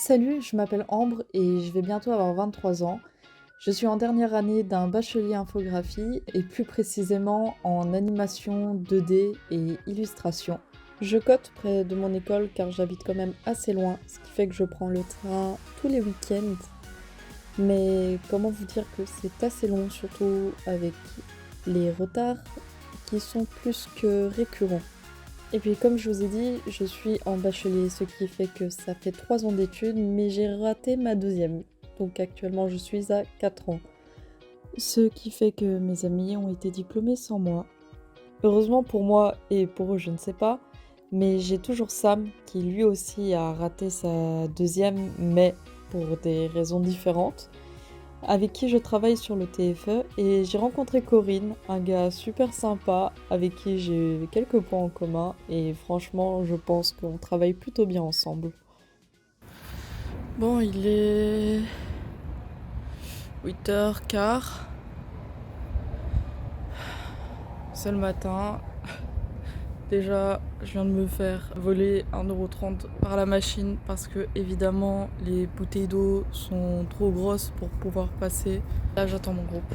Salut, je m'appelle Ambre et je vais bientôt avoir 23 ans. Je suis en dernière année d'un bachelier infographie et plus précisément en animation 2D et illustration. Je cote près de mon école car j'habite quand même assez loin, ce qui fait que je prends le train tous les week-ends. Mais comment vous dire que c'est assez long, surtout avec les retards qui sont plus que récurrents. Et puis comme je vous ai dit, je suis en bachelier, ce qui fait que ça fait 3 ans d'études, mais j'ai raté ma deuxième. Donc actuellement je suis à 4 ans. Ce qui fait que mes amis ont été diplômés sans moi. Heureusement pour moi et pour eux je ne sais pas, mais j'ai toujours Sam qui lui aussi a raté sa deuxième, mais pour des raisons différentes, avec qui je travaille sur le TFE et j'ai rencontré Corinne, un gars super sympa avec qui j'ai quelques points en commun et franchement je pense qu'on travaille plutôt bien ensemble. Bon, il est 8h15, c'est le matin. Déjà, je viens de me faire voler 1,30 € par la machine parce que évidemment les bouteilles d'eau sont trop grosses pour pouvoir passer. Là j'attends mon groupe.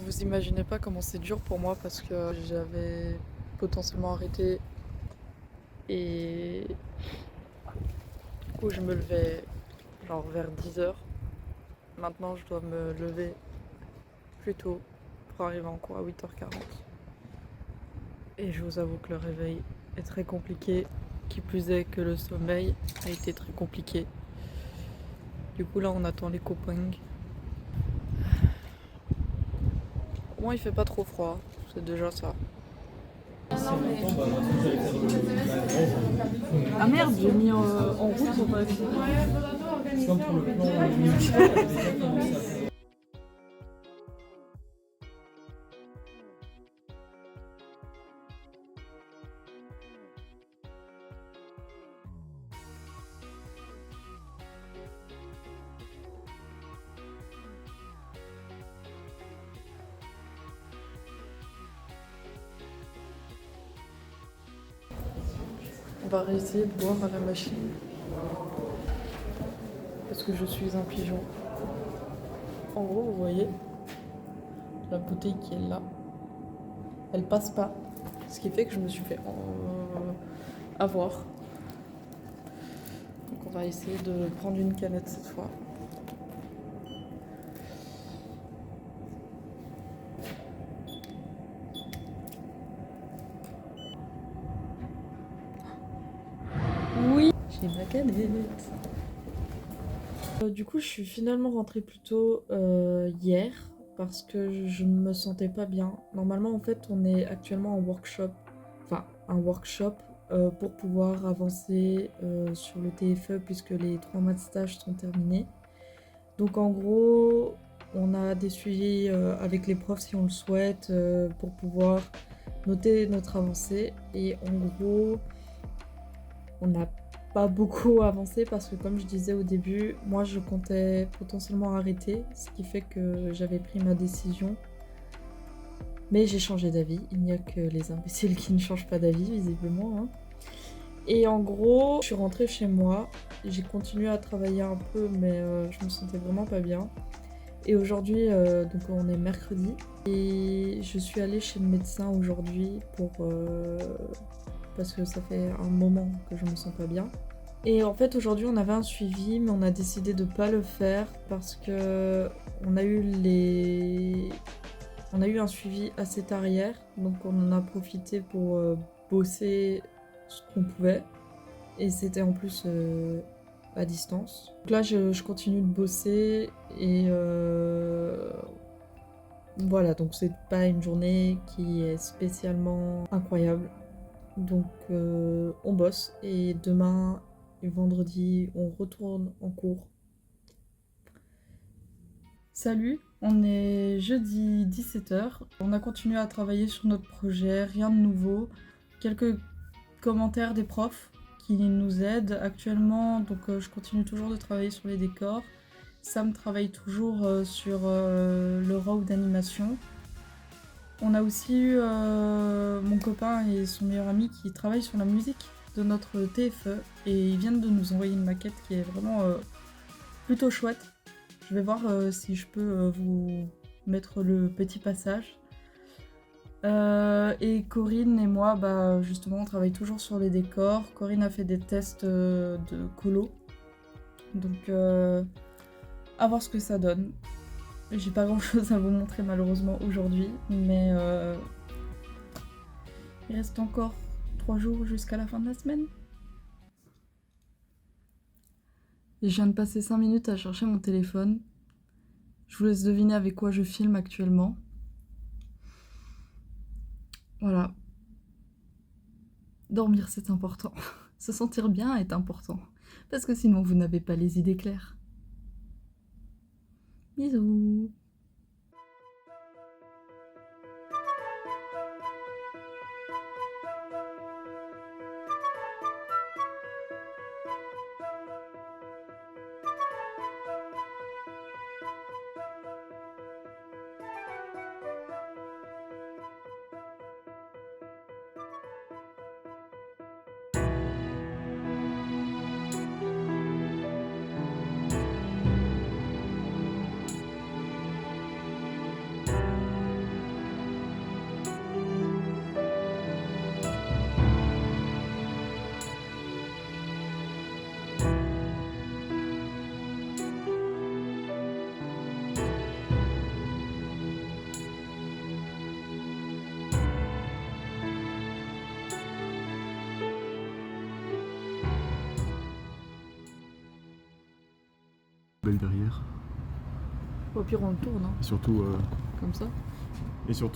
Vous imaginez pas comment c'est dur pour moi parce que j'avais potentiellement arrêté et du coup je me levais genre vers 10h. Maintenant je dois me lever plus tôt pour arriver en cours à 8h40. Et je vous avoue que le réveil est très compliqué, qui plus est que le sommeil a été très compliqué. Du coup là on attend les copains. Au moins il fait pas trop froid, c'est déjà ça. Ah merde, j'ai mis en route pour pas essayer. On va réessayer de boire à la machine. Parce que je suis un pigeon. En gros, vous voyez, la bouteille qui est là, elle passe pas. Ce qui fait que je me suis fait avoir. Donc on va essayer de prendre une canette cette fois. Oui, j'ai ma canette. Du coup, je suis finalement rentrée plus tôt hier parce que je ne me sentais pas bien. Normalement, en fait, on est actuellement en workshop, enfin un workshop pour pouvoir avancer sur le TFE puisque les 3 mois de stage sont terminés. Donc en gros, on a des suivis avec les profs si on le souhaite pour pouvoir noter notre avancée. Et en gros, on n'a pas beaucoup avancé parce que comme je disais au début, moi je comptais potentiellement arrêter, ce qui fait que j'avais pris ma décision. Mais j'ai changé d'avis, il n'y a que les imbéciles qui ne changent pas d'avis visiblement. Hein. Et en gros, je suis rentrée chez moi, j'ai continué à travailler un peu mais je me sentais vraiment pas bien. Et aujourd'hui, donc on est mercredi, et je suis allée chez le médecin aujourd'hui parce que ça fait un moment que je me sens pas bien. Et en fait aujourd'hui on avait un suivi mais on a décidé de pas le faire parce que on a eu un suivi assez tard hier, donc on en a profité pour bosser ce qu'on pouvait et c'était en plus à distance. Donc là je continue de bosser et voilà, donc c'est pas une journée qui est spécialement incroyable. Donc on bosse et demain et vendredi on retourne en cours. Salut, on est jeudi 17h. On a continué à travailler sur notre projet, rien de nouveau. Quelques commentaires des profs qui nous aident actuellement, donc je continue toujours de travailler sur les décors. Sam travaille toujours sur le RAW d'animation. On a aussi eu mon copain et son meilleur ami qui travaillent sur la musique. de notre TFE et ils viennent de nous envoyer une maquette qui est vraiment plutôt chouette. Je vais voir si je peux vous mettre le petit passage. Et Corinne et moi, justement, on travaille toujours sur les décors. Corinne a fait des tests de colo. Donc, à voir ce que ça donne. J'ai pas grand chose à vous montrer malheureusement aujourd'hui, mais il reste encore 3 jours jusqu'à la fin de la semaine. Et je viens de passer 5 minutes à chercher mon téléphone. Je vous laisse deviner avec quoi je filme actuellement. Voilà. Dormir, c'est important. Se sentir bien est important. Parce que sinon, vous n'avez pas les idées claires. Bisous. Belle derrière. Au pire, on le tourne, hein. Et surtout, Comme ça. je suis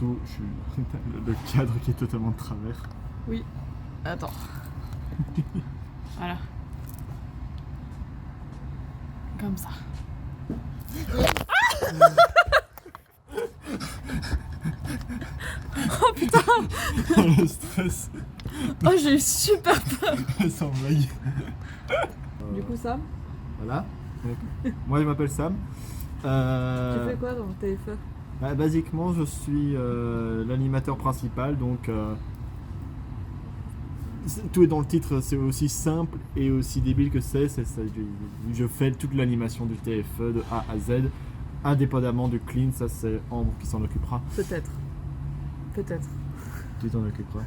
le cadre qui est totalement de travers. Oui. Attends. Voilà. Comme ça. Oh putain. Le stress, Oh, j'ai eu super peur. sans blague. Du coup, Sam, Voilà. Donc, moi je m'appelle Sam. tu fais quoi dans le TFE? Basiquement, je suis l'animateur principal, donc tout est dans le titre. C'est aussi simple et aussi débile que c'est. Je fais toute l'animation du TFE de A à Z, indépendamment du clean. Ça, c'est Ambre qui s'en occupera. Peut-être. Peut-être. Tu t'en occuperas.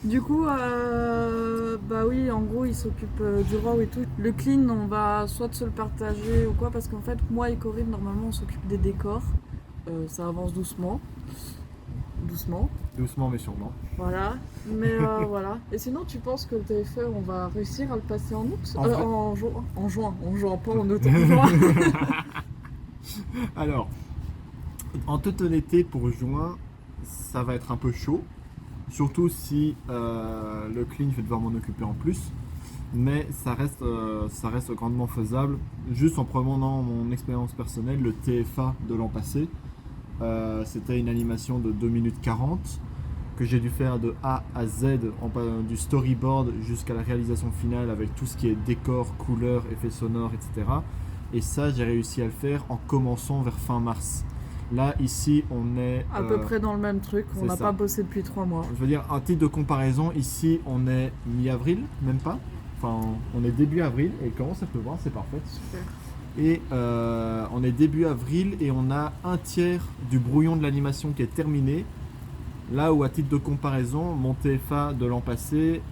Du coup, bah oui, en gros, il s'occupe du RAW et tout. Le clean, on va soit se le partager ou quoi, parce qu'en fait, moi et Corinne, normalement, on s'occupe des décors. Ça avance doucement. Doucement. Doucement mais sûrement. Voilà. Mais voilà. Et sinon, tu penses que le TFE, on va réussir à le passer en août? En vrai- En juin. En juin, pas en août, en juin. Alors, en toute honnêteté, pour juin, ça va être un peu chaud. Surtout si le clean, je vais devoir m'en occuper en plus. Mais ça reste grandement faisable. Juste en prenant mon expérience personnelle, le TFA de l'an passé, c'était une animation de 2 minutes 40 que j'ai dû faire de A à Z, du storyboard jusqu'à la réalisation finale avec tout ce qui est décor, couleurs, effets sonores, etc. Et ça, j'ai réussi à le faire en commençant vers fin mars. Là, ici, on est... À peu près dans le même truc. On c'est n'a ça. pas bossé depuis 3 mois. Je veux dire, un titre de comparaison, ici, on est mi-avril, même pas. Enfin, on est début avril et il commence à pleuvoir, c'est parfait. Super. Et on est début avril et on a un tiers du brouillon de l'animation qui est terminé. Là où, à titre de comparaison, mon TFA de l'an passé,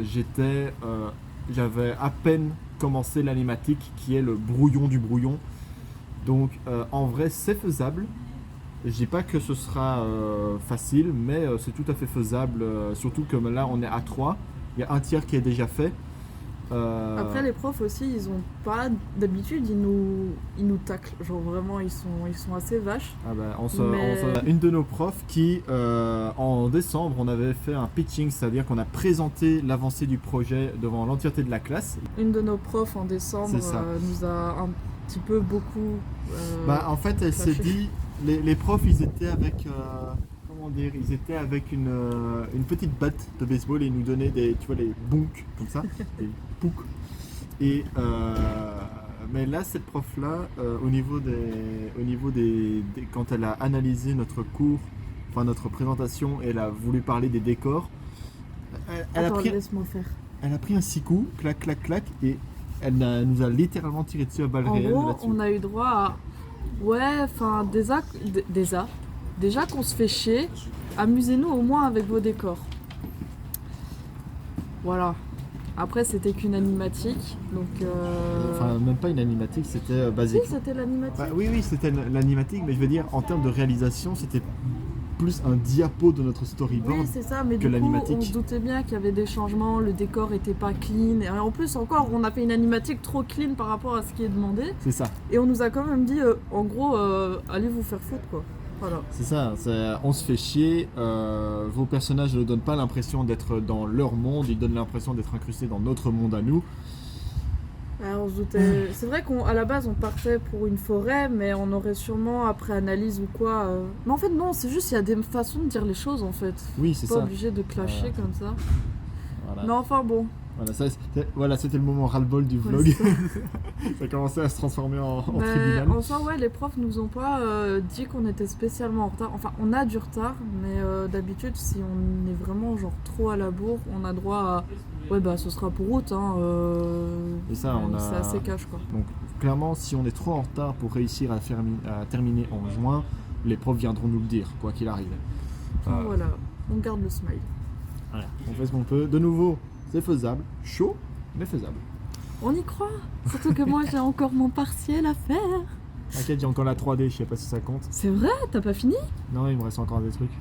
j'avais à peine commencé l'animatique qui est le brouillon du brouillon. Donc en vrai, c'est faisable. Je dis pas que ce sera facile, mais c'est tout à fait faisable. Surtout que là, on est à 3. Il y a un tiers qui est déjà fait. Après, les profs aussi, ils ont pas d'habitude, ils nous taclent. Genre vraiment, ils sont assez vaches. Une de nos profs qui, en décembre, on avait fait un pitching, c'est-à-dire qu'on a présenté l'avancée du projet devant l'entièreté de la classe. Une de nos profs en décembre C'est ça. nous a un petit peu beaucoup. En fait, elle s'est dit, les profs, ils étaient avec, ils étaient avec une petite batte de baseball et ils nous donnaient des, tu vois, les bonks comme ça, des poucs. Et mais là, cette prof-là, au niveau des, quand elle a analysé notre cours, enfin notre présentation, elle a voulu parler des décors. elle a Attends, pris, laisse-moi faire. elle a pris un 6 coups, clac, clac, clac, et elle nous a littéralement tiré dessus à balles En réelles gros, là-dessus. on a eu droit à... Ouais, enfin, déjà qu'on se fait chier, amusez-nous au moins avec vos décors. Voilà. Après, c'était qu'une animatique, donc... Enfin, même pas une animatique, c'était Si, basique. c'était l'animatique. Bah, oui, c'était l'animatique, mais je veux dire, en termes de réalisation, c'était plus un diapo de notre storyboard. Oui, c'est ça, mais que du coup, l'animatique. on se doutait bien qu'il y avait des changements, le décor était pas clean. Et en plus, encore, on a fait une animatique trop clean par rapport à ce qui est demandé. C'est ça, Et on nous a quand même dit, en gros, allez vous faire foutre, quoi. Voilà. c'est ça. On se fait chier. Vos personnages ne donnent pas l'impression d'être dans leur monde, ils donnent l'impression d'être incrustés dans notre monde à nous. On se doutait... C'est vrai qu'à la base, on partait pour une forêt, mais on aurait sûrement, après analyse ou quoi... Mais en fait, non, c'est juste, il y a des façons de dire les choses, en fait. Oui, c'est Pas ça. obligé de clasher comme ça. Voilà. Mais enfin, bon. Voilà, c'était le moment ras-le-bol du Ouais, vlog. c'est ça. Ça commençait à se transformer en Mais tribunal. en soi, ouais, les profs nous ont pas dit qu'on était spécialement en retard. Enfin, on a du retard, mais d'habitude, si on est vraiment genre trop à la bourre, on a droit à... Ouais, bah ce sera pour août, hein. Et ça, on a... C'est assez cash, quoi. Donc, clairement, si on est trop en retard pour réussir à terminer en juin, les profs viendront nous le dire, quoi qu'il arrive. Enfin, voilà, on garde le smile. Voilà, on fait ce qu'on peut. De nouveau, c'est faisable. Chaud, mais faisable. On y croit. Surtout que moi, j'ai encore mon partiel à faire. T'inquiète, j'ai encore la 3D, je sais pas si ça compte. C'est vrai, t'as pas fini? Non, il me reste encore des trucs.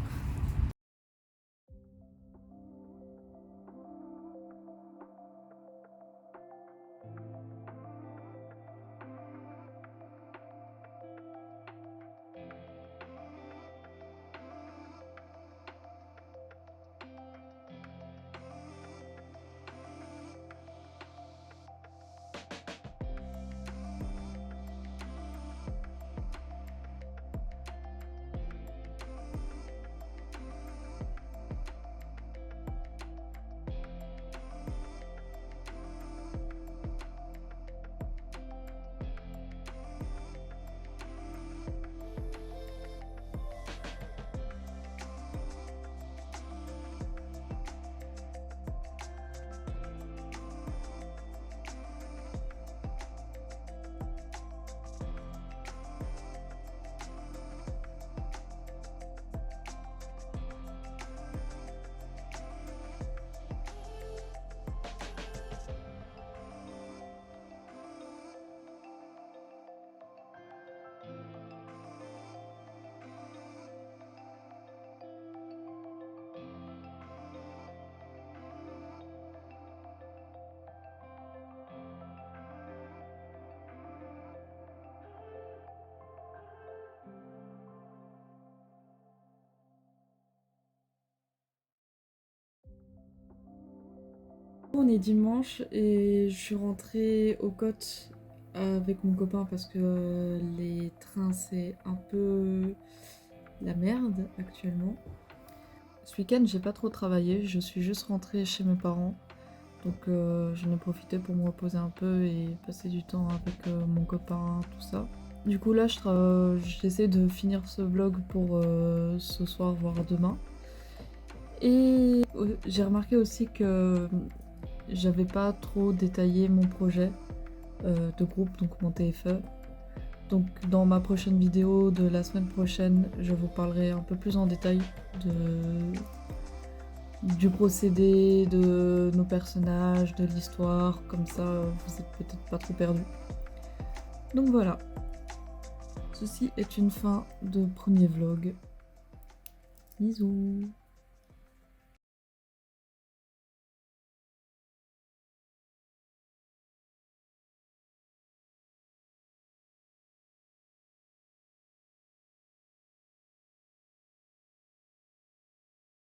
On est dimanche et je suis rentrée aux côtes avec mon copain parce que les trains c'est un peu la merde actuellement. Ce week-end j'ai pas trop travaillé, je suis juste rentrée chez mes parents. Donc j'en ai profité pour me reposer un peu et passer du temps avec mon copain, tout ça. Du coup là j'essaie de finir ce vlog pour ce soir voire demain. Et j'ai remarqué aussi que j'avais pas trop détaillé mon projet de groupe, donc mon TFE. Donc dans ma prochaine vidéo de la semaine prochaine, je vous parlerai un peu plus en détail du procédé, de nos personnages, de l'histoire, comme ça vous êtes peut-être pas trop perdus. Donc voilà. Ceci est une fin de premier vlog. Bisous.